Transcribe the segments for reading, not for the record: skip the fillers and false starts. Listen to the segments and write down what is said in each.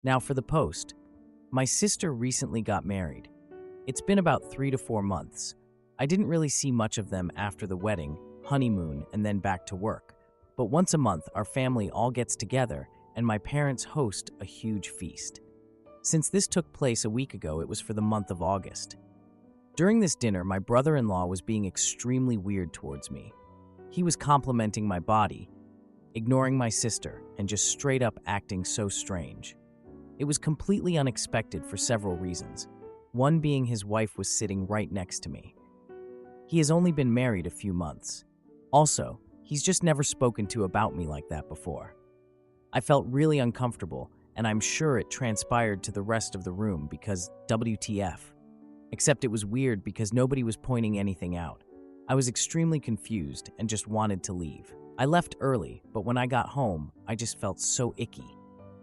Now for the post. My sister recently got married. It's been about 3 to 4 months. I didn't really see much of them after the wedding, honeymoon, and then back to work. But once a month, our family all gets together and my parents host a huge feast. Since this took place a week ago, it was for the month of August. During this dinner, my brother-in-law was being extremely weird towards me. He was complimenting my body, ignoring my sister, and just straight up acting so strange. It was completely unexpected for several reasons, one being his wife was sitting right next to me. He has only been married a few months. Also, he's just never spoken to about me like that before. I felt really uncomfortable, and I'm sure it transpired to the rest of the room because WTF. Except it was weird because nobody was pointing anything out. I was extremely confused and just wanted to leave. I left early, but when I got home, I just felt so icky.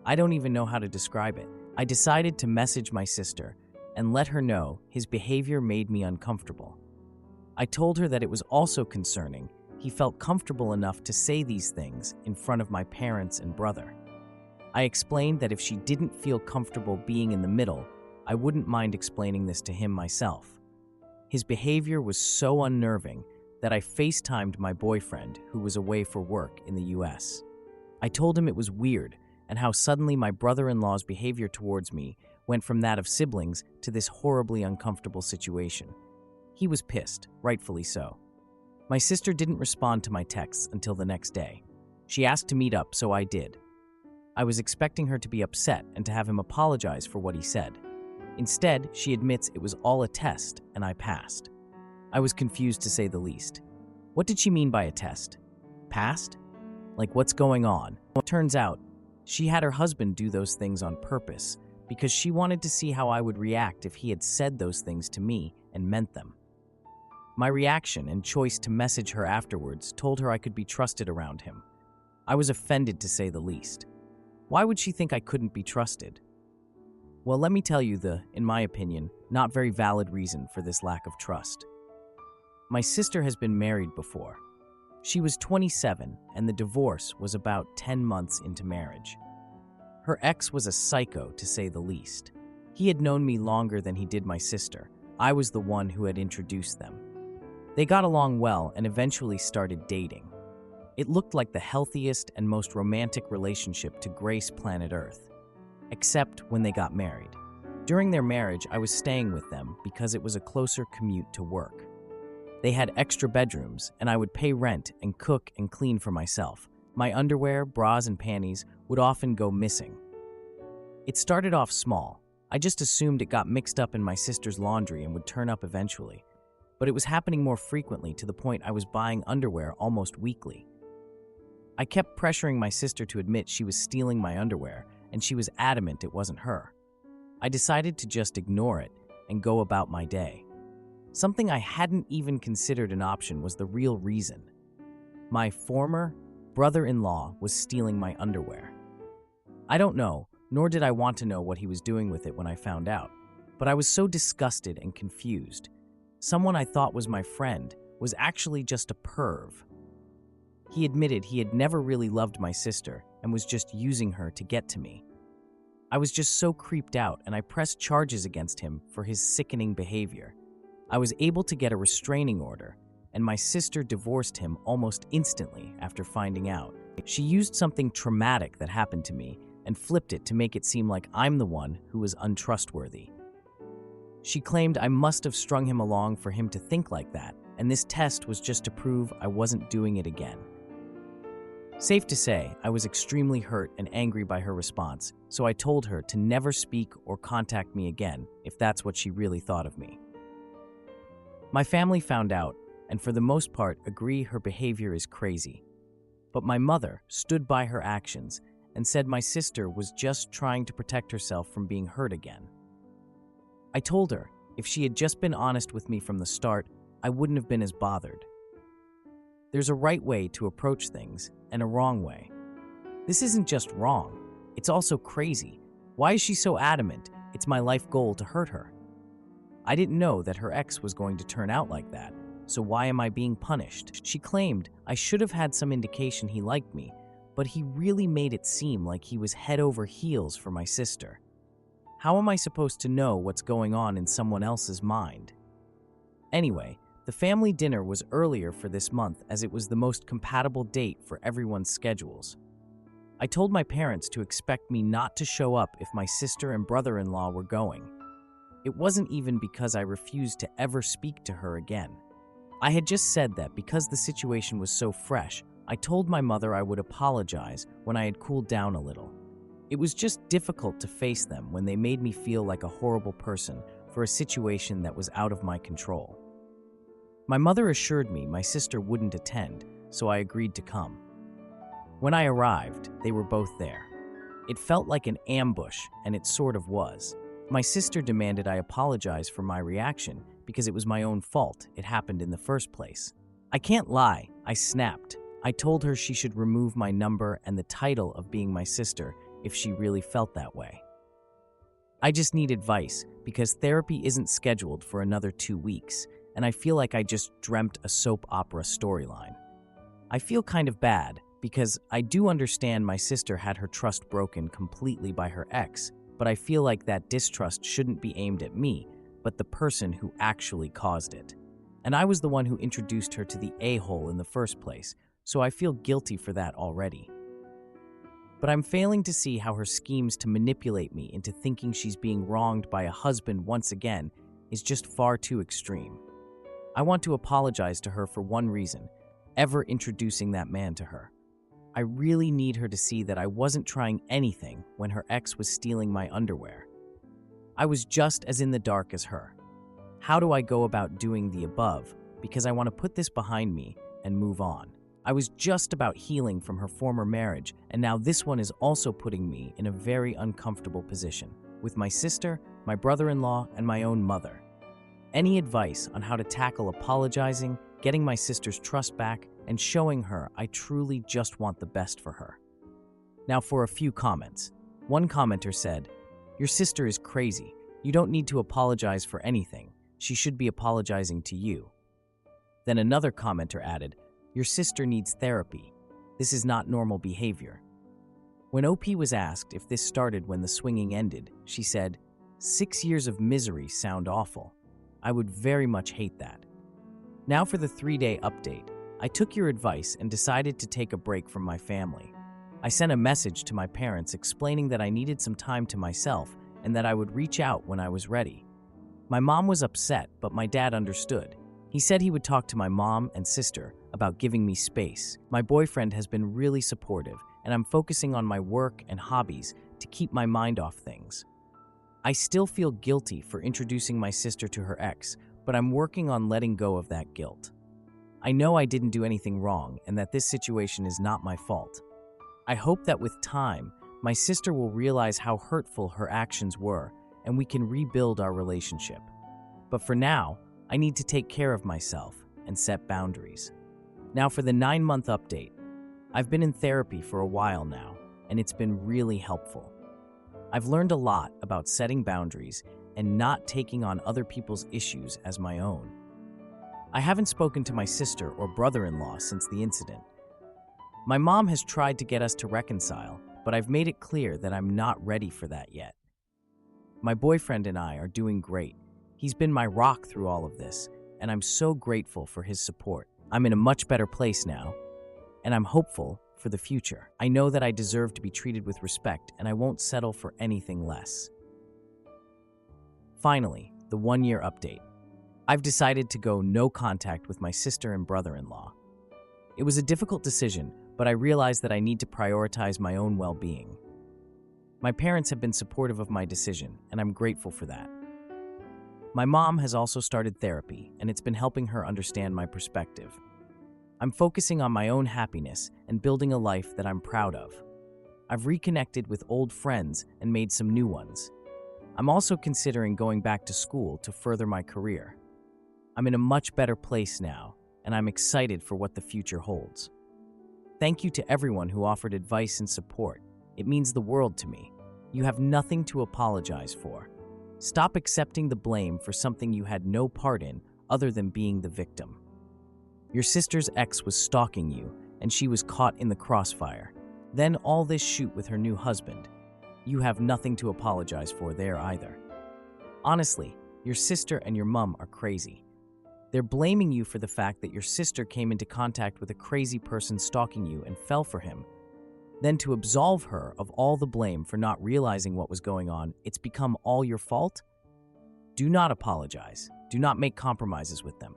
I don't even know how to describe it. I decided to message my sister and let her know his behavior made me uncomfortable. I told her that it was also concerning he felt comfortable enough to say these things in front of my parents and brother. I explained that if she didn't feel comfortable being in the middle, I wouldn't mind explaining this to him myself. His behavior was so unnerving that I FaceTimed my boyfriend who was away for work in the US. I told him it was weird and how suddenly my brother-in-law's behavior towards me went from that of siblings to this horribly uncomfortable situation. He was pissed, rightfully so. My sister didn't respond to my texts until the next day. She asked to meet up, so I did. I was expecting her to be upset and to have him apologize for what he said. Instead, she admits it was all a test and I passed. I was confused to say the least. What did she mean by a test? Passed? Like what's going on? Well, it turns out, she had her husband do those things on purpose because she wanted to see how I would react if he had said those things to me and meant them. My reaction and choice to message her afterwards told her I could be trusted around him. I was offended to say the least. Why would she think I couldn't be trusted? Well, let me tell you the, in my opinion, not very valid reason for this lack of trust. My sister has been married before. She was 27 and the divorce was about 10 months into marriage. Her ex was a psycho, to say the least. He had known me longer than he did my sister. I was the one who had introduced them. They got along well and eventually started dating. It looked like the healthiest and most romantic relationship to grace planet Earth. Except when they got married. During their marriage, I was staying with them because it was a closer commute to work. They had extra bedrooms, and I would pay rent and cook and clean for myself. My underwear, bras, and panties would often go missing. It started off small. I just assumed it got mixed up in my sister's laundry and would turn up eventually. But it was happening more frequently to the point I was buying underwear almost weekly. I kept pressuring my sister to admit she was stealing my underwear, and she was adamant it wasn't her. I decided to just ignore it and go about my day. Something I hadn't even considered an option was the real reason. My former brother-in-law was stealing my underwear. I don't know, nor did I want to know what he was doing with it when I found out, but I was so disgusted and confused. Someone I thought was my friend was actually just a perv. He admitted he had never really loved my sister and was just using her to get to me. I was just so creeped out and I pressed charges against him for his sickening behavior. I was able to get a restraining order, and my sister divorced him almost instantly after finding out. She used something traumatic that happened to me and flipped it to make it seem like I'm the one who was untrustworthy. She claimed I must have strung him along for him to think like that, and this test was just to prove I wasn't doing it again. Safe to say, I was extremely hurt and angry by her response, so I told her to never speak or contact me again if that's what she really thought of me. My family found out, and for the most part agree her behavior is crazy. But my mother stood by her actions and said my sister was just trying to protect herself from being hurt again. I told her if she had just been honest with me from the start, I wouldn't have been as bothered. There's a right way to approach things and a wrong way. This isn't just wrong, it's also crazy. Why is she so adamant it's my life goal to hurt her? I didn't know that her ex was going to turn out like that, so why am I being punished? She claimed I should have had some indication he liked me, but he really made it seem like he was head over heels for my sister. How am I supposed to know what's going on in someone else's mind? Anyway, the family dinner was earlier for this month as it was the most compatible date for everyone's schedules. I told my parents to expect me not to show up if my sister and brother-in-law were going. It wasn't even because I refused to ever speak to her again. I had just said that because the situation was so fresh, I told my mother I would apologize when I had cooled down a little. It was just difficult to face them when they made me feel like a horrible person for a situation that was out of my control. My mother assured me my sister wouldn't attend, so I agreed to come. When I arrived, they were both there. It felt like an ambush, and it sort of was. My sister demanded I apologize for my reaction because it was my own fault. It happened in the first place. I can't lie, I snapped. I told her she should remove my number and the title of being my sister if she really felt that way. I just need advice because therapy isn't scheduled for another 2 weeks, and I feel like I just dreamt a soap opera storyline. I feel kind of bad because I do understand my sister had her trust broken completely by her ex, but I feel like that distrust shouldn't be aimed at me, but the person who actually caused it. And I was the one who introduced her to the a-hole in the first place, so I feel guilty for that already. But I'm failing to see how her schemes to manipulate me into thinking she's being wronged by a husband once again is just far too extreme. I want to apologize to her for one reason, ever introducing that man to her. I really need her to see that I wasn't trying anything when her ex was stealing my underwear. I was just as in the dark as her. How do I go about doing the above? Because I want to put this behind me and move on. I was just about healing from her former marriage, and now this one is also putting me in a very uncomfortable position with my sister, my brother-in-law, and my own mother. Any advice on how to tackle apologizing, getting my sister's trust back, and showing her I truly just want the best for her? Now for a few comments. One commenter said, "Your sister is crazy. You don't need to apologize for anything. She should be apologizing to you." Then another commenter added, "Your sister needs therapy. This is not normal behavior." When OP was asked if this started when the swinging ended, she said, 6 years of misery sound awful. I would very much hate that. Now for the 3-day update. I took your advice and decided to take a break from my family. I sent a message to my parents explaining that I needed some time to myself and that I would reach out when I was ready. My mom was upset, but my dad understood. He said he would talk to my mom and sister about giving me space. My boyfriend has been really supportive, and I'm focusing on my work and hobbies to keep my mind off things. I still feel guilty for introducing my sister to her ex, but I'm working on letting go of that guilt. I know I didn't do anything wrong and that this situation is not my fault. I hope that with time, my sister will realize how hurtful her actions were and we can rebuild our relationship. But for now, I need to take care of myself and set boundaries. Now for the 9-month update. I've been in therapy for a while now, and it's been really helpful. I've learned a lot about setting boundaries and not taking on other people's issues as my own. I haven't spoken to my sister or brother-in-law since the incident. My mom has tried to get us to reconcile, but I've made it clear that I'm not ready for that yet. My boyfriend and I are doing great. He's been my rock through all of this, and I'm so grateful for his support. I'm in a much better place now, and I'm hopeful for the future. I know that I deserve to be treated with respect, and I won't settle for anything less. Finally, the 1-year update. I've decided to go no contact with my sister and brother-in-law. It was a difficult decision, but I realized that I need to prioritize my own well-being. My parents have been supportive of my decision, and I'm grateful for that. My mom has also started therapy, and it's been helping her understand my perspective. I'm focusing on my own happiness and building a life that I'm proud of. I've reconnected with old friends and made some new ones. I'm also considering going back to school to further my career. I'm in a much better place now, and I'm excited for what the future holds. Thank you to everyone who offered advice and support. It means the world to me. You have nothing to apologize for. Stop accepting the blame for something you had no part in other than being the victim. Your sister's ex was stalking you, and she was caught in the crossfire. Then all this shoot with her new husband. You have nothing to apologize for there either. Honestly, your sister and your mom are crazy. They're blaming you for the fact that your sister came into contact with a crazy person stalking you and fell for him. Then to absolve her of all the blame for not realizing what was going on, it's become all your fault? Do not apologize. Do not make compromises with them.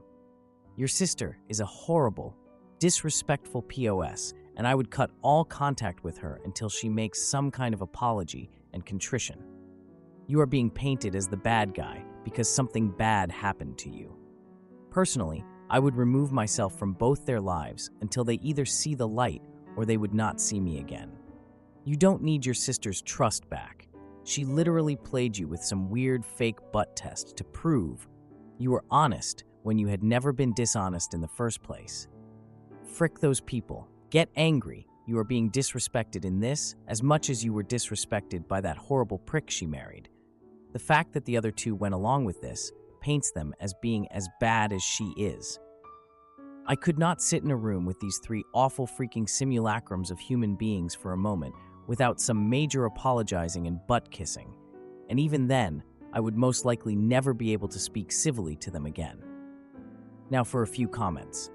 Your sister is a horrible, disrespectful POS, and I would cut all contact with her until she makes some kind of apology and contrition. You are being painted as the bad guy because something bad happened to you. Personally, I would remove myself from both their lives until they either see the light or they would not see me again. You don't need your sister's trust back. She literally played you with some weird fake butt test to prove you were honest when you had never been dishonest in the first place. Frick those people. Get angry. You are being disrespected in this as much as you were disrespected by that horrible prick she married. The fact that the other two went along with this paints them as being as bad as she is. I could not sit in a room with these three awful freaking simulacrums of human beings for a moment without some major apologizing and butt kissing. And even then, I would most likely never be able to speak civilly to them again. Now for a few comments.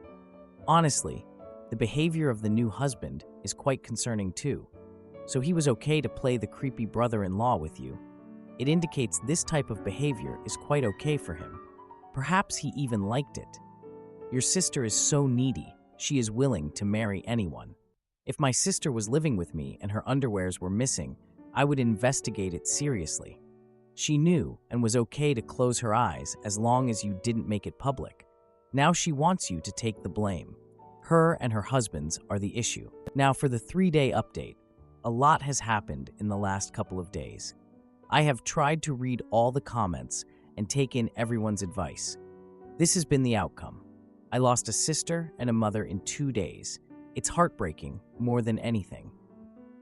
Honestly, the behavior of the new husband is quite concerning too. So he was okay to play the creepy brother-in-law with you. It indicates this type of behavior is quite okay for him. Perhaps he even liked it. Your sister is so needy, she is willing to marry anyone. If my sister was living with me and her underwears were missing, I would investigate it seriously. She knew and was okay to close her eyes as long as you didn't make it public. Now she wants you to take the blame. Her and her husband's are the issue. Now for the 3-day update. A lot has happened in the last couple of days. I have tried to read all the comments and take in everyone's advice. This has been the outcome. I lost a sister and a mother in 2 days. It's heartbreaking more than anything.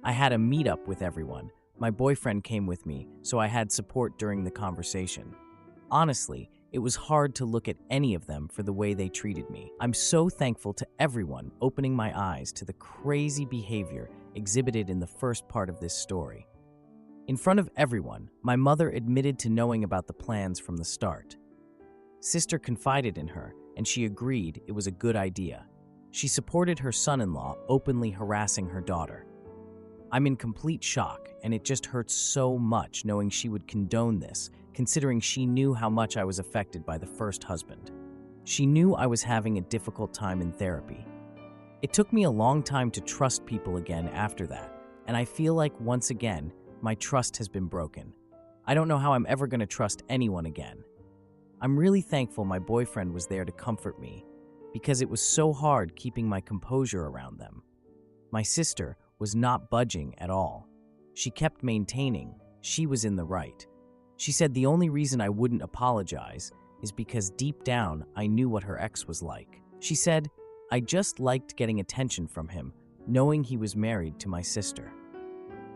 I had a meetup with everyone. My boyfriend came with me, so I had support during the conversation. Honestly, it was hard to look at any of them for the way they treated me. I'm so thankful to everyone opening my eyes to the crazy behavior exhibited in the first part of this story. In front of everyone, my mother admitted to knowing about the plans from the start. Sister confided in her, and she agreed it was a good idea. She supported her son-in-law openly harassing her daughter. I'm in complete shock, and it just hurts so much knowing she would condone this, considering she knew how much I was affected by the first husband. She knew I was having a difficult time in therapy. It took me a long time to trust people again after that, and I feel like once again, my trust has been broken. I don't know how I'm ever going to trust anyone again. I'm really thankful my boyfriend was there to comfort me, because it was so hard keeping my composure around them. My sister was not budging at all. She kept maintaining she was in the right. She said the only reason I wouldn't apologize is because deep down I knew what her ex was like. She said, I just liked getting attention from him, knowing he was married to my sister.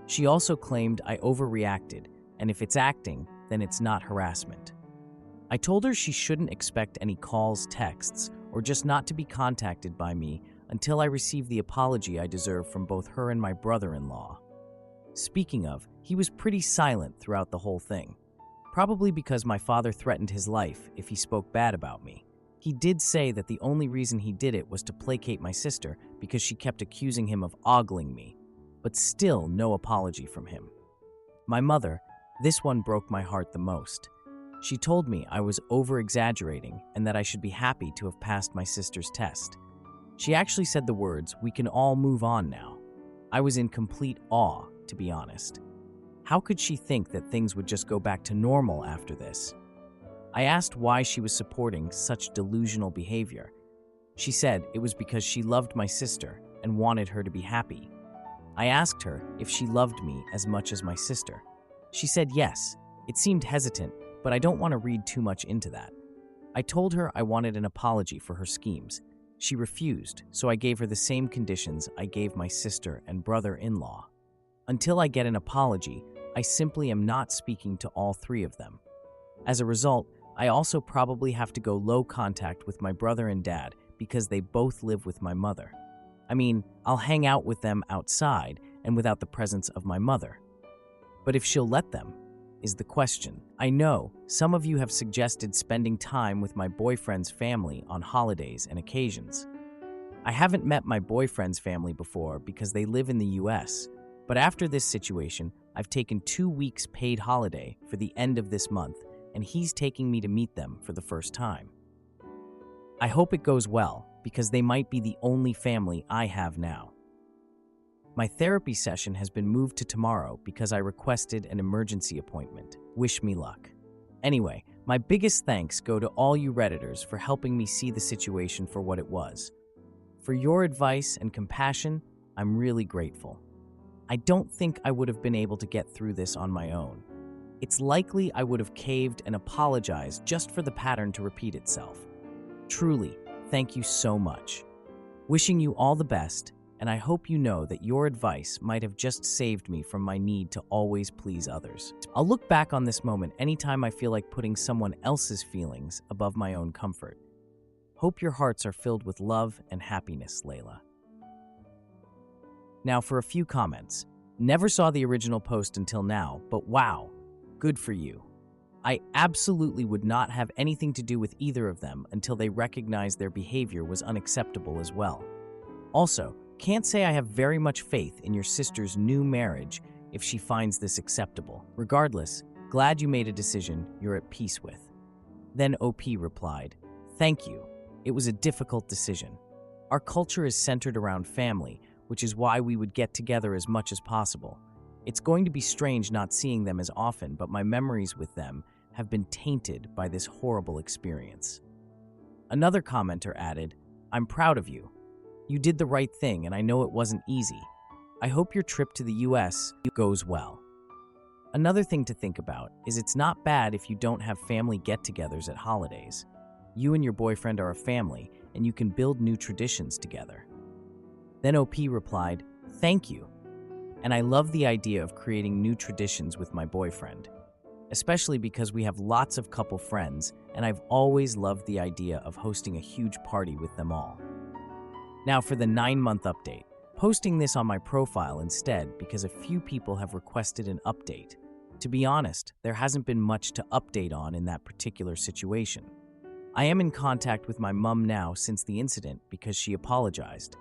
She also claimed I overreacted, and if it's acting, then it's not harassment. I told her she shouldn't expect any calls, texts, or just not to be contacted by me until I received the apology I deserve from both her and my brother-in-law. Speaking of, he was pretty silent throughout the whole thing. Probably because my father threatened his life if he spoke bad about me. He did say that the only reason he did it was to placate my sister because she kept accusing him of ogling me, but still no apology from him. My mother, this one broke my heart the most. She told me I was over-exaggerating and that I should be happy to have passed my sister's test. She actually said the words, "We can all move on now." I was in complete awe, to be honest. How could she think that things would just go back to normal after this? I asked why she was supporting such delusional behavior. She said it was because she loved my sister and wanted her to be happy. I asked her if she loved me as much as my sister. She said yes. It seemed hesitant, but I don't want to read too much into that. I told her I wanted an apology for her schemes. She refused, so I gave her the same conditions I gave my sister and brother-in-law. Until I get an apology, I simply am not speaking to all three of them. As a result, I also probably have to go low contact with my brother and dad because they both live with my mother. I mean, I'll hang out with them outside and without the presence of my mother. But if she'll let them, is the question. I know some of you have suggested spending time with my boyfriend's family on holidays and occasions. I haven't met my boyfriend's family before because they live in the US, but after this situation, I've taken 2 weeks paid holiday for the end of this month, and he's taking me to meet them for the first time. I hope it goes well, because they might be the only family I have now. My therapy session has been moved to tomorrow because I requested an emergency appointment. Wish me luck. Anyway, my biggest thanks go to all you Redditors for helping me see the situation for what it was. For your advice and compassion, I'm really grateful. I don't think I would have been able to get through this on my own. It's likely I would have caved and apologized just for the pattern to repeat itself. Truly, thank you so much. Wishing you all the best, and I hope you know that your advice might have just saved me from my need to always please others. I'll look back on this moment anytime I feel like putting someone else's feelings above my own comfort. Hope your hearts are filled with love and happiness, Layla. Now for a few comments. Never saw the original post until now, but wow, good for you. I absolutely would not have anything to do with either of them until they recognized their behavior was unacceptable as well. Also, can't say I have very much faith in your sister's new marriage if she finds this acceptable. Regardless, glad you made a decision you're at peace with. Then OP replied, "Thank you. It was a difficult decision. Our culture is centered around family, which is why we would get together as much as possible. It's going to be strange not seeing them as often, but my memories with them have been tainted by this horrible experience." Another commenter added, "I'm proud of you. You did the right thing, and I know it wasn't easy. I hope your trip to the US goes well." Another thing to think about is it's not bad if you don't have family get-togethers at holidays. You and your boyfriend are a family, and you can build new traditions together. Then OP replied, "Thank you. And I love the idea of creating new traditions with my boyfriend, especially because we have lots of couple friends, and I've always loved the idea of hosting a huge party with them all." Now for the 9-month update. Posting this on my profile instead because a few people have requested an update. To be honest, there hasn't been much to update on in that particular situation. I am in contact with my mom now since the incident because she apologized.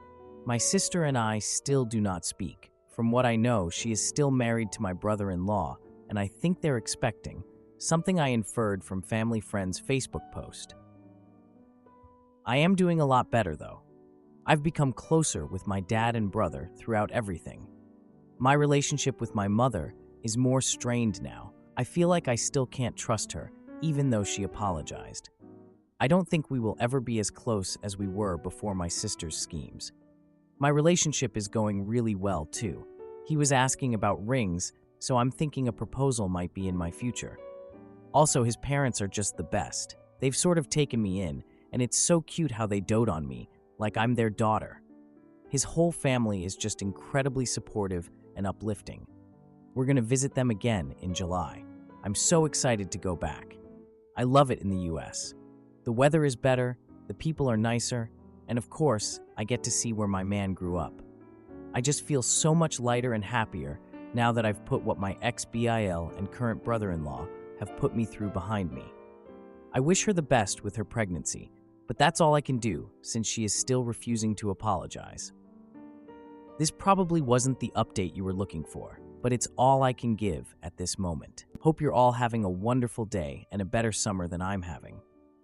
My sister and I still do not speak. From what I know, she is still married to my brother-in-law, and I think they're expecting, something I inferred from family friend's Facebook post. I am doing a lot better though. I've become closer with my dad and brother throughout everything. My relationship with my mother is more strained now. I feel like I still can't trust her, even though she apologized. I don't think we will ever be as close as we were before my sister's schemes. My relationship is going really well too. He was asking about rings, so I'm thinking a proposal might be in my future. Also, his parents are just the best. They've sort of taken me in, and it's so cute how they dote on me, like I'm their daughter. His whole family is just incredibly supportive and uplifting. We're going to visit them again in July. I'm so excited to go back. I love it in the US. The weather is better, the people are nicer, and of course, I get to see where my man grew up. I just feel so much lighter and happier now that I've put what my ex-BIL and current brother-in-law have put me through behind me. I wish her the best with her pregnancy, but that's all I can do since she is still refusing to apologize. This probably wasn't the update you were looking for, but it's all I can give at this moment. Hope you're all having a wonderful day and a better summer than I'm having.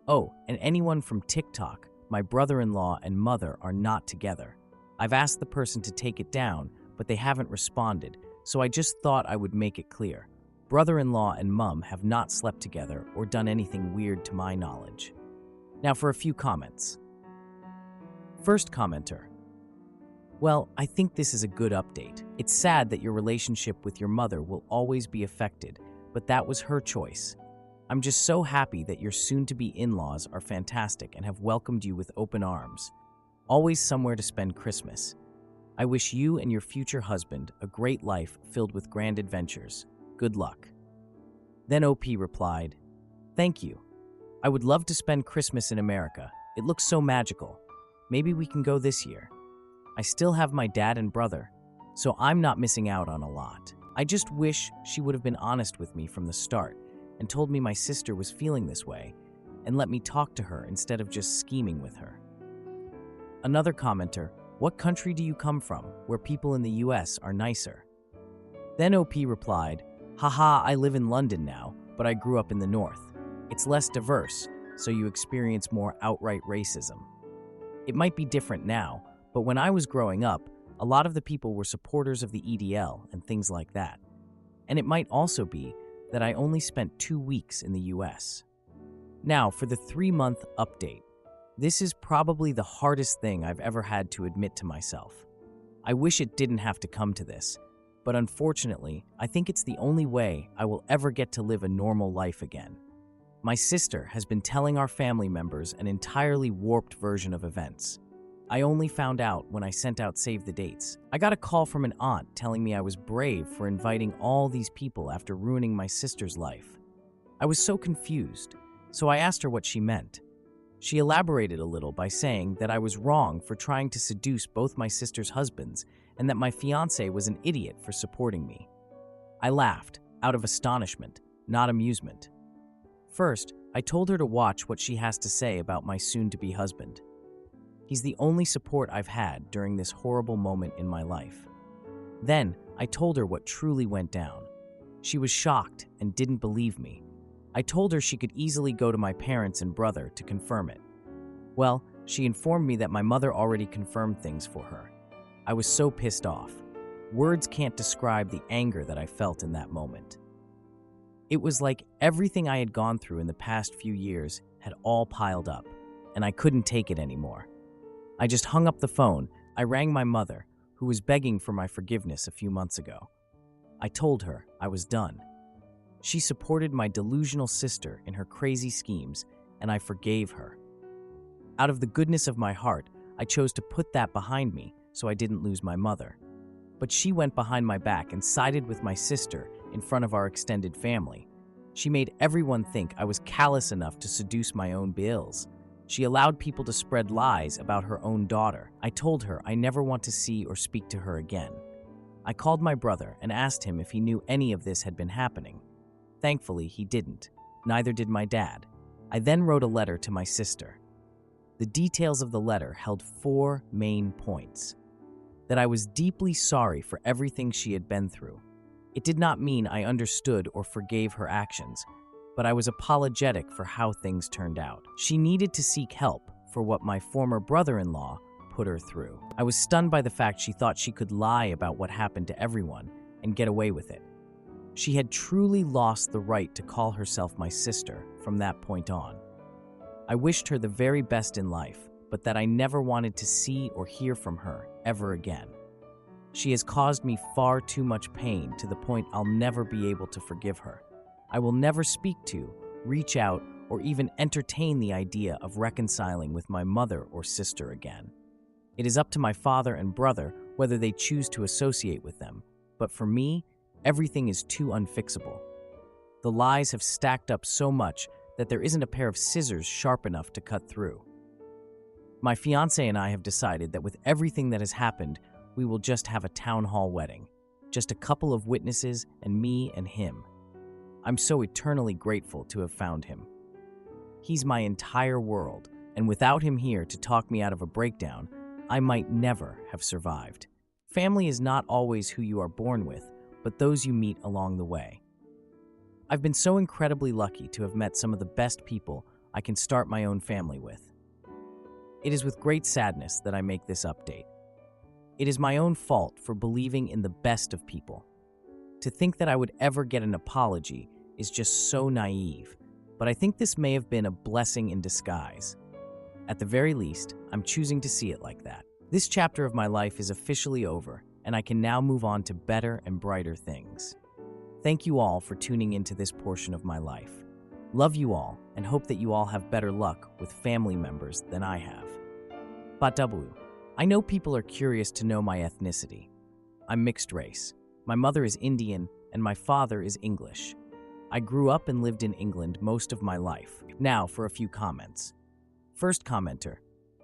Oh, and anyone from TikTok, my brother-in-law and mother are not together. I've asked the person to take it down, but they haven't responded, so I just thought I would make it clear. Brother-in-law and mum have not slept together or done anything weird to my knowledge. Now for a few comments. First commenter. Well, I think this is a good update. It's sad that your relationship with your mother will always be affected, but that was her choice. I'm just so happy that your soon-to-be in-laws are fantastic and have welcomed you with open arms. Always somewhere to spend Christmas. I wish you and your future husband a great life filled with grand adventures. Good luck. Then OP replied, "Thank you. I would love to spend Christmas in America. It looks so magical. Maybe we can go this year. I still have my dad and brother. so I'm not missing out on a lot. I just wish she would have been honest with me from the start and told me my sister was feeling this way and let me talk to her instead of just scheming with her. Another commenter, what country do you come from where people in the US are nicer? Then OP replied, haha, I live in London now, but I grew up in the North. It's less diverse, so you experience more outright racism. It might be different now, but when I was growing up, a lot of the people were supporters of the EDL and things like that. And it might also be that I only spent 2 weeks in the US. Now, for the 3-month update. This is probably the hardest thing I've ever had to admit to myself. I wish it didn't have to come to this, but unfortunately, I think it's the only way I will ever get to live a normal life again. My sister has been telling our family members an entirely warped version of events. I only found out when I sent out save the dates. I got a call from an aunt telling me I was brave for inviting all these people after ruining my sister's life. I was so confused, so I asked her what she meant. She elaborated a little by saying that I was wrong for trying to seduce both my sister's husbands and that my fiancé was an idiot for supporting me. I laughed, out of astonishment, not amusement. First, I told her to watch what she has to say about my soon-to-be husband. He's the only support I've had during this horrible moment in my life. Then, I told her what truly went down. She was shocked and didn't believe me. I told her she could easily go to my parents and brother to confirm it. Well, she informed me that my mother already confirmed things for her. I was so pissed off. Words can't describe the anger that I felt in that moment. It was like everything I had gone through in the past few years had all piled up, and I couldn't take it anymore. I just hung up the phone. I rang my mother, who was begging for my forgiveness a few months ago. I told her I was done. She supported my delusional sister in her crazy schemes, and I forgave her. Out of the goodness of my heart, I chose to put that behind me so I didn't lose my mother. But she went behind my back and sided with my sister in front of our extended family. She made everyone think I was callous enough to seduce my own bills. She allowed people to spread lies about her own daughter. I told her I never want to see or speak to her again. I called my brother and asked him if he knew any of this had been happening. Thankfully, he didn't. Neither did my dad. I then wrote a letter to my sister. The details of the letter held 4 main points. That I was deeply sorry for everything she had been through. It did not mean I understood or forgave her actions, but I was apologetic for how things turned out. She needed to seek help for what my former brother-in-law put her through. I was stunned by the fact she thought she could lie about what happened to everyone and get away with it. She had truly lost the right to call herself my sister from that point on. I wished her the very best in life, but that I never wanted to see or hear from her ever again. She has caused me far too much pain to the point I'll never be able to forgive her. I will never speak to, reach out, or even entertain the idea of reconciling with my mother or sister again. It is up to my father and brother whether they choose to associate with them, but for me, everything is too unfixable. The lies have stacked up so much that there isn't a pair of scissors sharp enough to cut through. My fiancé and I have decided that with everything that has happened, we will just have a town hall wedding. Just a couple of witnesses and me and him. I'm so eternally grateful to have found him. He's my entire world, and without him here to talk me out of a breakdown, I might never have survived. Family is not always who you are born with, but those you meet along the way. I've been so incredibly lucky to have met some of the best people I can start my own family with. It is with great sadness that I make this update. It is my own fault for believing in the best of people. To think that I would ever get an apology is just so naive, but I think this may have been a blessing in disguise. At the very least, I'm choosing to see it like that. This chapter of my life is officially over, and I can now move on to better and brighter things. Thank you all for tuning into this portion of my life. Love you all, and hope that you all have better luck with family members than I have. Batabu. I know people are curious to know my ethnicity. I'm mixed race. My mother is Indian, and my father is English. I grew up and lived in England most of my life. Now for a few comments. First commenter,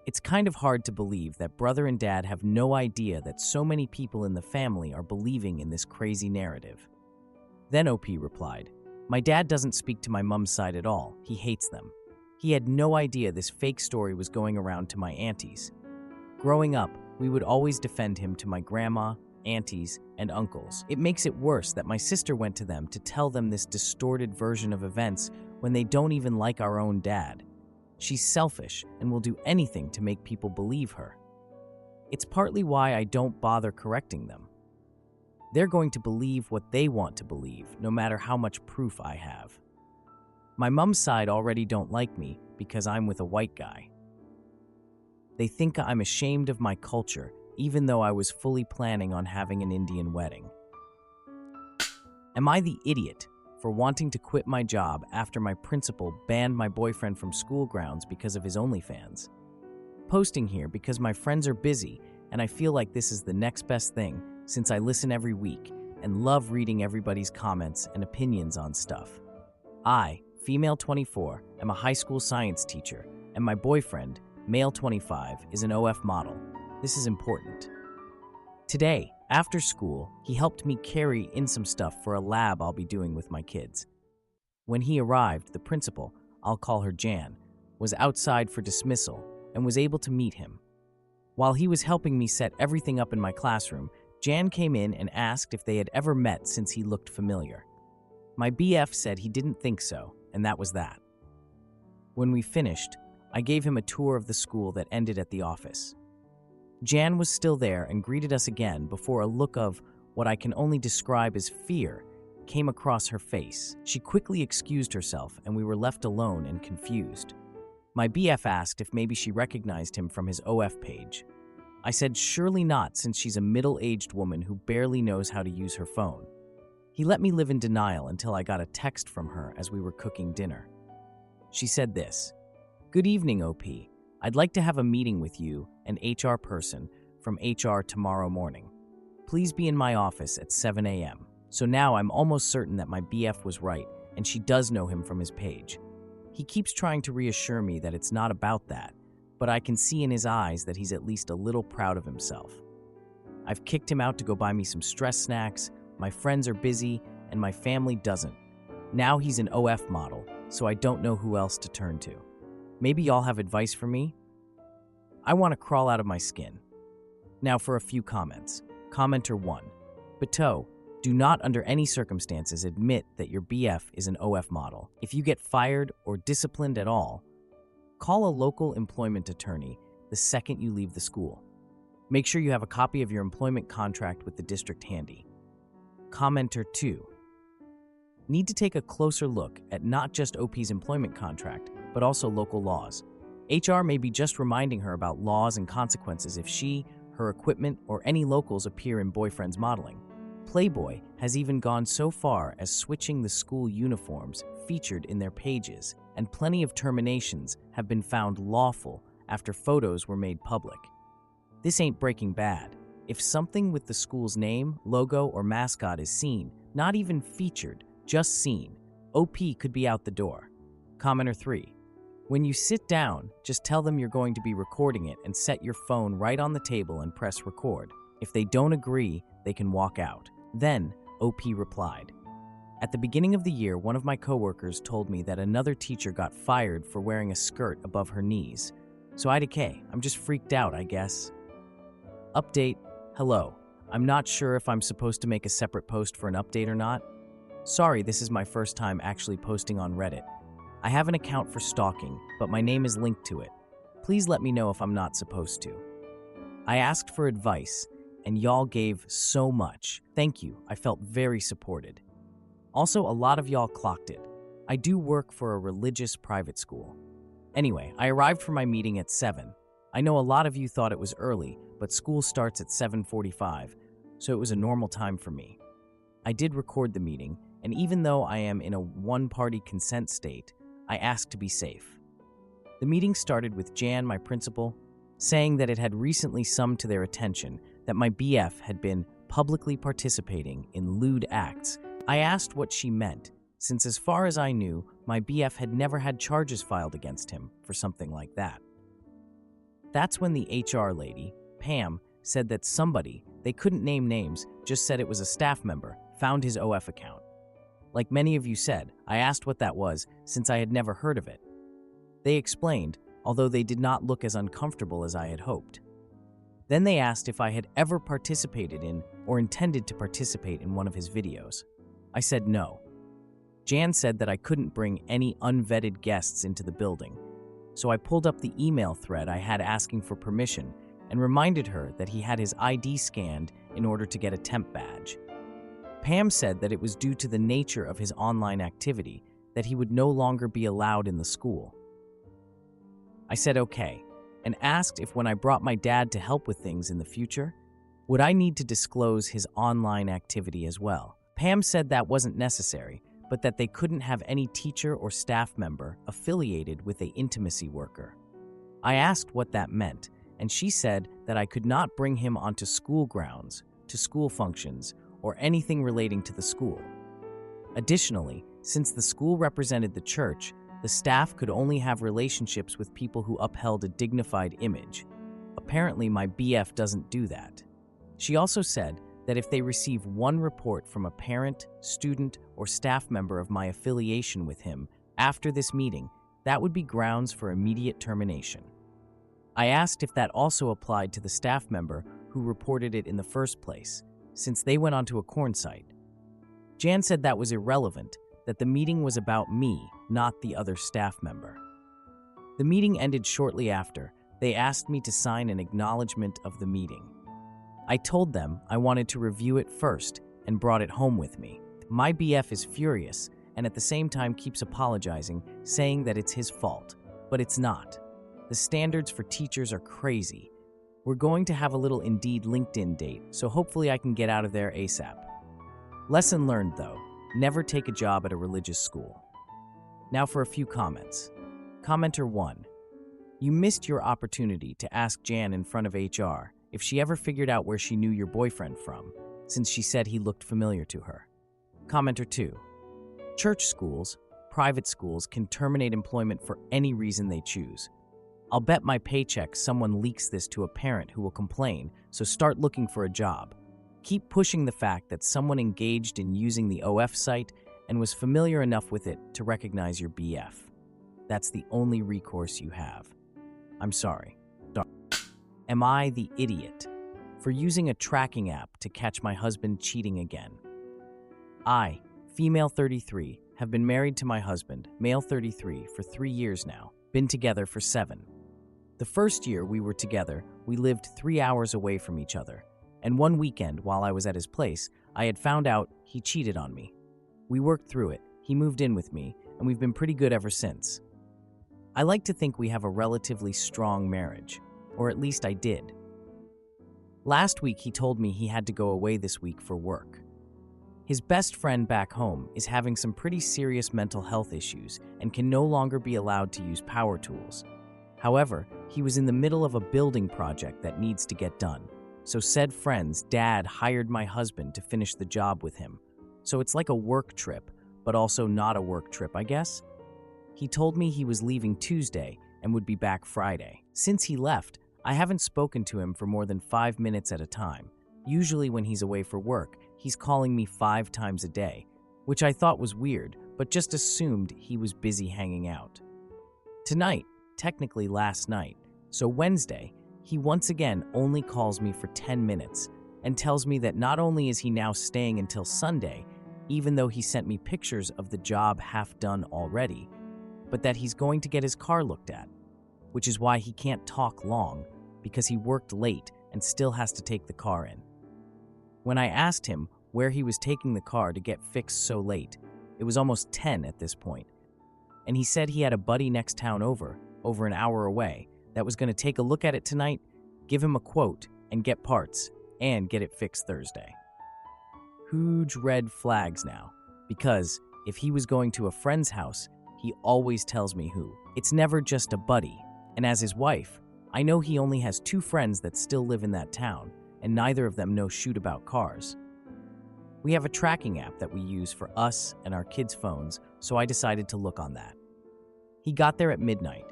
It's kind of hard to believe that brother and dad have no idea that so many people in the family are believing in this crazy narrative. Then OP replied, "My dad doesn't speak to my mom's side at all. He hates them. He had no idea this fake story was going around to my aunties. Growing up, we would always defend him to my grandma, aunties, and uncles. It makes it worse that my sister went to them to tell them this distorted version of events when they don't even like our own dad. She's selfish and will do anything to make people believe her. It's partly why I don't bother correcting them. They're going to believe what they want to believe, no matter how much proof I have. My mom's side already don't like me because I'm with a white guy. They think I'm ashamed of my culture, even though I was fully planning on having an Indian wedding. Am I the idiot for wanting to quit my job after my principal banned my boyfriend from school grounds because of his OnlyFans? Posting here because my friends are busy and I feel like this is the next best thing since I listen every week and love reading everybody's comments and opinions on stuff. I, female 24, am a high school science teacher, and my boyfriend, male 25, is an OF model. This is important. Today, after school, he helped me carry in some stuff for a lab I'll be doing with my kids. When he arrived, the principal, I'll call her Jan, was outside for dismissal and was able to meet him. While he was helping me set everything up in my classroom, Jan came in and asked if they had ever met since he looked familiar. My BF said he didn't think so, and that was that. When we finished, I gave him a tour of the school that ended at the office. Jan was still there and greeted us again before a look of what I can only describe as fear came across her face. She quickly excused herself and we were left alone and confused. My BF asked if maybe she recognized him from his OF page. I said surely not, since she's a middle-aged woman who barely knows how to use her phone. He let me live in denial until I got a text from her as we were cooking dinner. She said this: "Good evening, OP. I'd like to have a meeting with you, an HR person, from HR tomorrow morning. Please be in my office at 7 a.m. So now I'm almost certain that my BF was right, and she does know him from his page. He keeps trying to reassure me that it's not about that, but I can see in his eyes that he's at least a little proud of himself. I've kicked him out to go buy me some stress snacks, my friends are busy, and my family doesn't. Now he's an OF model, so I don't know who else to turn to. Maybe y'all have advice for me? I want to crawl out of my skin." Now for a few comments. Commenter 1. Bateau, do not under any circumstances admit that your BF is an OF model. If you get fired or disciplined at all, call a local employment attorney the second you leave the school. Make sure you have a copy of your employment contract with the district handy. Commenter 2. Need to take a closer look at not just OP's employment contract, but also local laws. HR may be just reminding her about laws and consequences if she, her equipment, or any locals appear in boyfriend's modeling. Playboy has even gone so far as switching the school uniforms featured in their pages, and plenty of terminations have been found lawful after photos were made public. This ain't Breaking Bad. If something with the school's name, logo, or mascot is seen, not even featured, just seen, OP could be out the door. Commenter 3. When you sit down, just tell them you're going to be recording it and set your phone right on the table and press record. If they don't agree, they can walk out. Then, OP replied, "At the beginning of the year, one of my coworkers told me that another teacher got fired for wearing a skirt above her knees. So IDK, I'm just freaked out, I guess." Update. Hello. I'm not sure if I'm supposed to make a separate post for an update or not. Sorry, this is my first time actually posting on Reddit. I have an account for stalking, but my name is linked to it. Please let me know if I'm not supposed to. I asked for advice, and y'all gave so much. Thank you. I felt very supported. Also, a lot of y'all clocked it. I do work for a religious private school. Anyway, I arrived for my meeting at 7. I know a lot of you thought it was early, but school starts at 7:45, so it was a normal time for me. I did record the meeting, and even though I am in a one-party consent state, I asked to be safe. The meeting started with Jan, my principal, saying that it had recently come to their attention that my BF had been publicly participating in lewd acts. I asked what she meant, since as far as I knew, my BF had never had charges filed against him for something like that. That's when the HR lady, Pam, said that somebody, they couldn't name names, just said it was a staff member, found his OF account. Like many of you said, I asked what that was since I had never heard of it. They explained, although they did not look as uncomfortable as I had hoped. Then they asked if I had ever participated in or intended to participate in one of his videos. I said no. Jan said that I couldn't bring any unvetted guests into the building, so I pulled up the email thread I had asking for permission and reminded her that he had his ID scanned in order to get a temp badge. Pam said that it was due to the nature of his online activity that he would no longer be allowed in the school. I said okay, and asked if when I brought my dad to help with things in the future, would I need to disclose his online activity as well. Pam said that wasn't necessary, but that they couldn't have any teacher or staff member affiliated with an intimacy worker. I asked what that meant, and she said that I could not bring him onto school grounds, to school functions, or anything relating to the school. Additionally, since the school represented the church, the staff could only have relationships with people who upheld a dignified image. Apparently, my BF doesn't do that. She also said that if they receive one report from a parent, student, or staff member of my affiliation with him after this meeting, that would be grounds for immediate termination. I asked if that also applied to the staff member who reported it in the first place, since they went onto a corn site. Jan said that was irrelevant, that the meeting was about me, not the other staff member. The meeting ended shortly after. They asked me to sign an acknowledgement of the meeting. I told them I wanted to review it first and brought it home with me. My BF is furious and at the same time keeps apologizing, saying that it's his fault, but it's not. The standards for teachers are crazy. We're going to have a little Indeed LinkedIn date, so hopefully I can get out of there ASAP. Lesson learned though, never take a job at a religious school. Now for a few comments. Commenter 1. You missed your opportunity to ask Jan in front of HR if she ever figured out where she knew your boyfriend from, since she said he looked familiar to her. Commenter 2. Church schools, private schools can terminate employment for any reason they choose. I'll bet my paycheck someone leaks this to a parent who will complain, so start looking for a job. Keep pushing the fact that someone engaged in using the OF site and was familiar enough with it to recognize your BF. That's the only recourse you have. I'm sorry. Am I the idiot for using a tracking app to catch my husband cheating again? I, female 33, have been married to my husband, male 33, for 3 years now, been together for 7. The first year we were together, we lived 3 hours away from each other, and one weekend while I was at his place, I had found out he cheated on me. We worked through it, he moved in with me, and we've been pretty good ever since. I like to think we have a relatively strong marriage, or at least I did. Last week he told me he had to go away this week for work. His best friend back home is having some pretty serious mental health issues and can no longer be allowed to use power tools. However, he was in the middle of a building project that needs to get done, so said friend's dad hired my husband to finish the job with him. So it's like a work trip, but also not a work trip, I guess? He told me he was leaving Tuesday and would be back Friday. Since he left, I haven't spoken to him for more than 5 minutes at a time. Usually when he's away for work, he's calling me 5 times a day, which I thought was weird, but just assumed he was busy hanging out. Tonight, technically last night, so Wednesday, he once again only calls me for 10 minutes and tells me that not only is he now staying until Sunday, even though he sent me pictures of the job half done already, but that he's going to get his car looked at, which is why he can't talk long, because he worked late and still has to take the car in. When I asked him where he was taking the car to get fixed so late, it was almost 10 at this point, and he said he had a buddy next town over an hour away, that was going to take a look at it tonight, give him a quote, and get parts, and get it fixed Thursday. Huge red flags now, because if he was going to a friend's house, he always tells me who. It's never just a buddy, and as his wife, I know he only has 2 friends that still live in that town, and neither of them know shoot about cars. We have a tracking app that we use for us and our kids' phones, so I decided to look on that. He got there at midnight.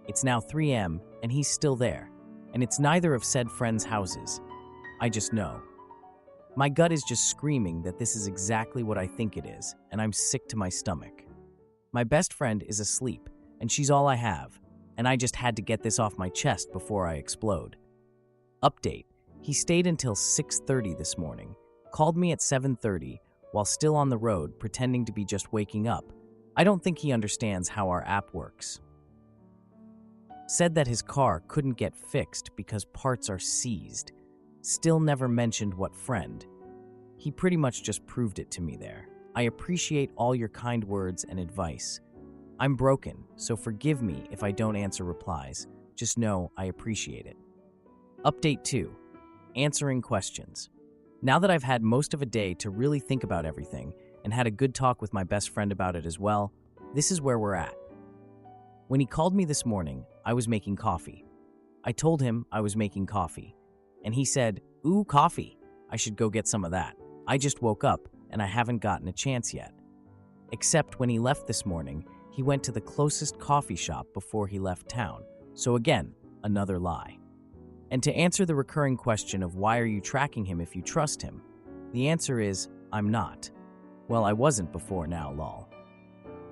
It's now 3 a.m., and he's still there. and it's neither of said friends' houses. I just know. My gut is just screaming that this is exactly what I think it is, and I'm sick to my stomach. My best friend is asleep, and she's all I have, and I just had to get this off my chest before I explode. Update: he stayed until 6:30 this morning, called me at 7:30 while still on the road pretending to be just waking up. I don't think he understands how our app works. Said that his car couldn't get fixed because parts are seized. Still never mentioned what friend. He pretty much just proved it to me there. I appreciate all your kind words and advice. I'm broken, so forgive me if I don't answer replies. Just know I appreciate it. Update 2. Answering questions. Now that I've had most of a day to really think about everything and had a good talk with my best friend about it as well, this is where we're at. When he called me this morning, I was making coffee. I told him I was making coffee, and he said, "Ooh, coffee. I should go get some of that. I just woke up and I haven't gotten a chance yet." Except when he left this morning, he went to the closest coffee shop before he left town. So again, another lie. And to answer the recurring question of why are you tracking him if you trust him, the answer is, I'm not. Well, I wasn't before now, lol.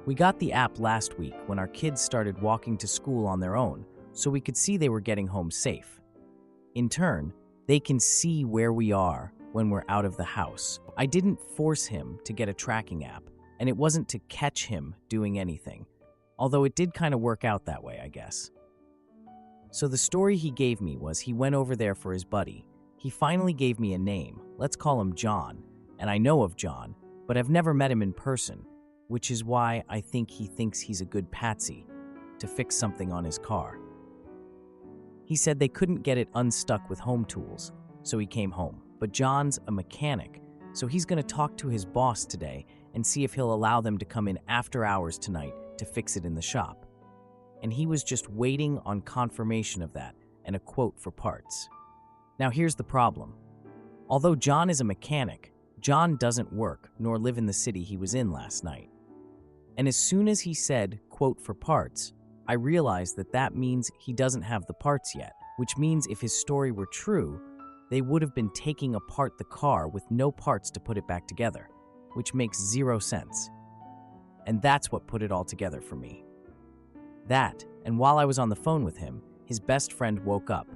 We got the app last week when our kids started walking to school on their own, so we could see they were getting home safe. In turn, they can see where we are when we're out of the house. I didn't force him to get a tracking app, and it wasn't to catch him doing anything, although it did kind of work out that way, I guess. So the story he gave me was he went over there for his buddy. He finally gave me a name. Let's call him John. And I know of John, but I've never met him in person, which is why I think he thinks he's a good patsy to fix something on his car. He said they couldn't get it unstuck with home tools, so he came home. But John's a mechanic, so he's going to talk to his boss today and see if he'll allow them to come in after hours tonight to fix it in the shop. And he was just waiting on confirmation of that and a quote for parts. Now here's the problem. Although John is a mechanic, John doesn't work nor live in the city he was in last night. And as soon as he said quote for parts, I realized that that means he doesn't have the parts yet, which means if his story were true, they would have been taking apart the car with no parts to put it back together, which makes zero sense. And that's what put it all together for me. That, and while I was on the phone with him, his best friend woke up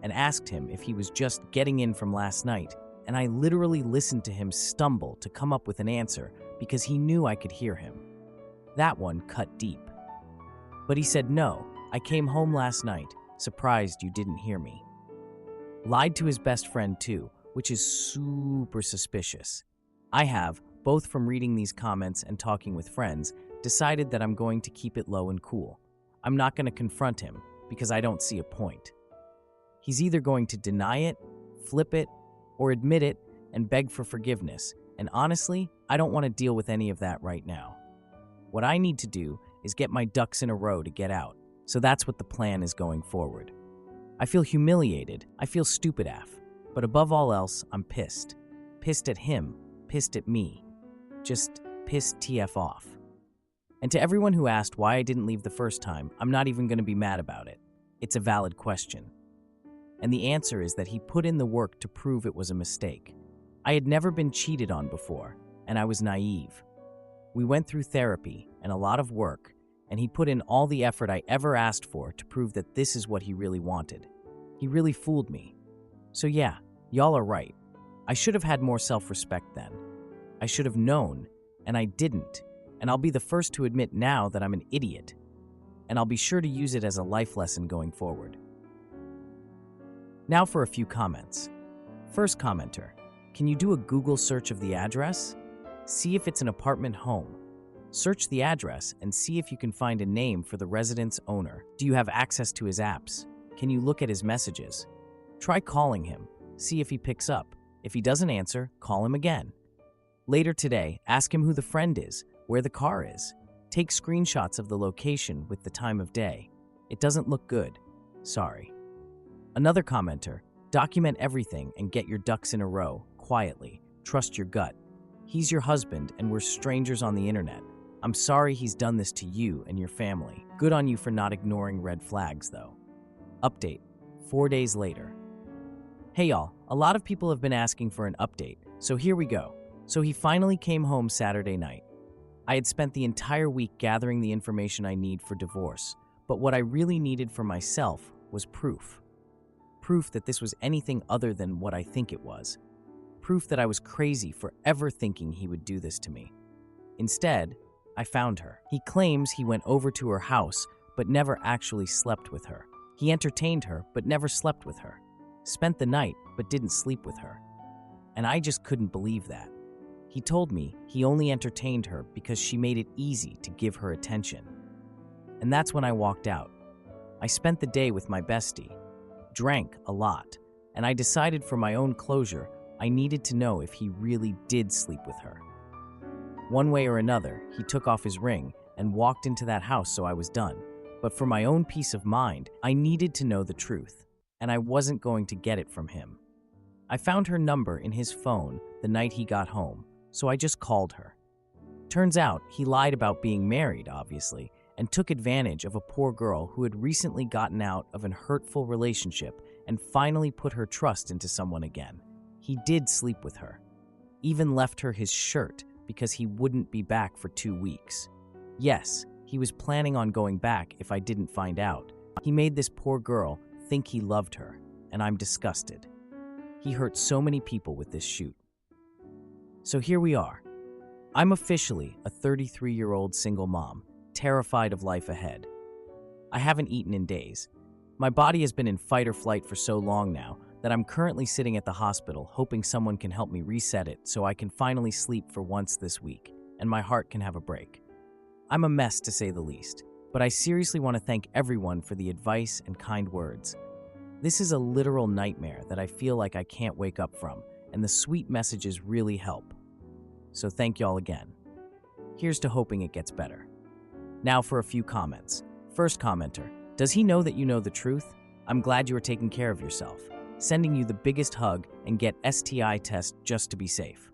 and asked him if he was just getting in from last night, and I literally listened to him stumble to come up with an answer because he knew I could hear him. That one cut deep. But he said, "No, I came home last night, surprised you didn't hear me." Lied to his best friend too, which is super suspicious. I have, both from reading these comments and talking with friends, decided that I'm going to keep it low and cool. I'm not going to confront him because I don't see a point. He's either going to deny it, flip it, or admit it and beg for forgiveness. And honestly, I don't want to deal with any of that right now. What I need to do is get my ducks in a row to get out. So that's what the plan is going forward. I feel humiliated. I feel stupid af. But above all else, I'm pissed. Pissed at him. Pissed at me. Just pissed TF off. And to everyone who asked why I didn't leave the first time, I'm not even going to be mad about it. It's a valid question. And the answer is that he put in the work to prove it was a mistake. I had never been cheated on before, and I was naive. We went through therapy and a lot of work, and he put in all the effort I ever asked for to prove that this is what he really wanted. He really fooled me. So yeah, y'all are right. I should have had more self-respect then. I should have known, and I didn't. And I'll be the first to admit now that I'm an idiot. And I'll be sure to use it as a life lesson going forward. Now for a few comments. First commenter, can you do a Google search of the address? See if it's an apartment home. Search the address and see if you can find a name for the resident's owner. Do you have access to his apps? Can you look at his messages? Try calling him. See if he picks up. If he doesn't answer, call him again. Later today, ask him who the friend is, where the car is. Take screenshots of the location with the time of day. It doesn't look good. Sorry. Another commenter, document everything and get your ducks in a row, quietly. Trust your gut. He's your husband and we're strangers on the internet. I'm sorry he's done this to you and your family. Good on you for not ignoring red flags, though. Update. 4 days later. Hey y'all, a lot of people have been asking for an update, so here we go. So he finally came home Saturday night. I had spent the entire week gathering the information I need for divorce, but what I really needed for myself was proof. Proof that this was anything other than what I think it was. Proof that I was crazy for ever thinking he would do this to me. Instead, I found her. He claims he went over to her house, but never actually slept with her. He entertained her, but never slept with her. Spent the night, but didn't sleep with her. And I just couldn't believe that. He told me he only entertained her because she made it easy to give her attention. And that's when I walked out. I spent the day with my bestie, drank a lot, and I decided for my own closure I needed to know if he really did sleep with her. One way or another, he took off his ring and walked into that house, so I was done. But for my own peace of mind, I needed to know the truth, and I wasn't going to get it from him. I found her number in his phone the night he got home, so I just called her. Turns out he lied about being married, obviously, and took advantage of a poor girl who had recently gotten out of an hurtful relationship and finally put her trust into someone again. He did sleep with her, even left her his shirt because he wouldn't be back for 2 weeks. Yes, he was planning on going back if I didn't find out. He made this poor girl think he loved her, and I'm disgusted. He hurt so many people with this shoot. So here we are. I'm officially a 33-year-old single mom, terrified of life ahead. I haven't eaten in days. My body has been in fight or flight for so long now that I'm currently sitting at the hospital hoping someone can help me reset it so I can finally sleep for once this week, and my heart can have a break. I'm a mess to say the least, but I seriously want to thank everyone for the advice and kind words. This is a literal nightmare that I feel like I can't wake up from, and the sweet messages really help. So thank y'all again. Here's to hoping it gets better. Now for a few comments. First commenter, does he know that you know the truth? I'm glad you are taking care of yourself. Sending you the biggest hug and get STI test just to be safe.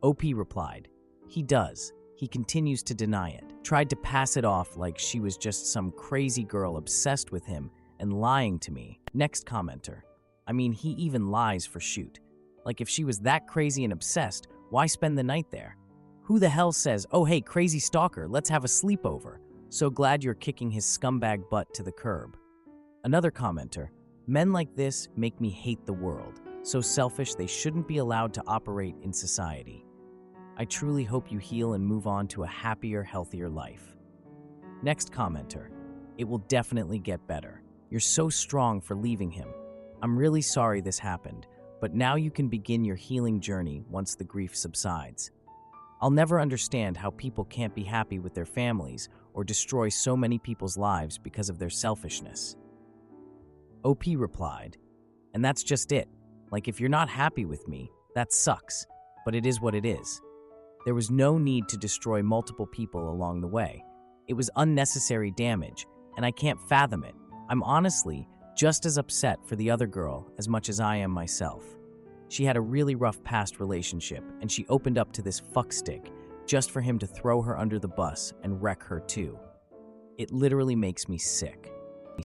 OP replied, he does. He continues to deny it. Tried to pass it off like she was just some crazy girl obsessed with him and lying to me. Next commenter, I mean, he even lies for shoot. Like if she was that crazy and obsessed, why spend the night there? Who the hell says, oh hey, crazy stalker, let's have a sleepover? So glad you're kicking his scumbag butt to the curb. Another commenter, men like this make me hate the world. So selfish they shouldn't be allowed to operate in society. I truly hope you heal and move on to a happier, healthier life. Next commenter, it will definitely get better. You're so strong for leaving him. I'm really sorry this happened, but now you can begin your healing journey once the grief subsides. I'll never understand how people can't be happy with their families or destroy so many people's lives because of their selfishness. OP replied, and that's just it. Like if you're not happy with me, that sucks, but it is what it is. There was no need to destroy multiple people along the way. It was unnecessary damage, and I can't fathom it. I'm honestly just as upset for the other girl as much as I am myself. She had a really rough past relationship, and she opened up to this fuckstick just for him to throw her under the bus and wreck her too. It literally makes me sick.